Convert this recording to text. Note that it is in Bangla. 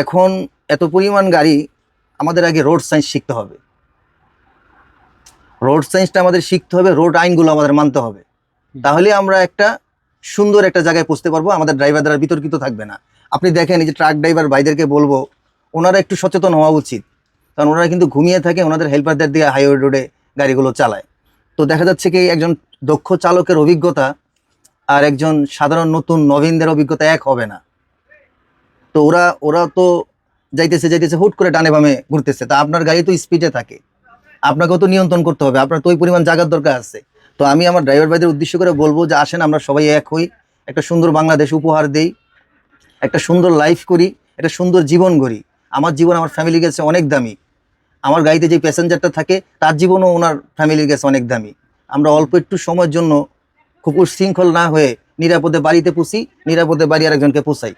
এখন এত পরিমাণ গাড়ি, আমাদের আগে রোড সায়েন্স শিখতে হবে। রোড সায়েন্সটা আমাদের শিখতে হবে, রোড আইনগুলো আমাদের মানতে হবে। তাহলে আমরা একটা সুন্দর একটা জায়গায় পৌঁছতে পারবো, আমাদের ড্রাইভার দ্বারা বিতর্কিত থাকবে না। আপনি দেখেন, এই যে ট্রাক ড্রাইভার ভাইদেরকে বলবো, ওনারা একটু সচেতন হওয়া উচিত, কারণ ওনারা কিন্তু ঘুমিয়ে থাকে, ওনাদের হেল্পারদের দিয়ে হাইওয়ে রোডে গাড়িগুলো চালায়। তো দেখা যাচ্ছে কি একজন দক্ষ চালকের অভিজ্ঞতা আর একজন সাধারণ নতুন নবীনদের অভিজ্ঞতা এক হবে না। তো ওরা ওরা তো যাইতেছে হুট করে ডানে বামে ঘুরতেছে, তা আপনার গাড়ি তো স্পিডে থাকে, আপনাকেও তো নিয়ন্ত্রণ করতে হবে, আপনার তো ওই পরিমাণ জায়গার দরকার আছে। তো আমি আমার ড্রাইভার ভাইদের উদ্দেশ্য করে বলবো যে আসেন আমরা সবাই এক হই, একটা সুন্দর বাংলাদেশ উপহার দেই, একটা সুন্দর লাইফ করি, একটা সুন্দর জীবন গড়ি। আমার জীবন আমার ফ্যামিলির কাছে অনেক দামি, আমার গাড়িতে যে প্যাসেঞ্জারটা থাকে তার জীবনও ওনার ফ্যামিলির কাছে অনেক দামি। আমরা অল্প একটু সময়ের জন্য খুব উচ্ছৃঙ্খল না হয়ে নিরাপদে বাড়িতে পুষি, নিরাপদে বাড়ি আরেকজনকে পোষাই।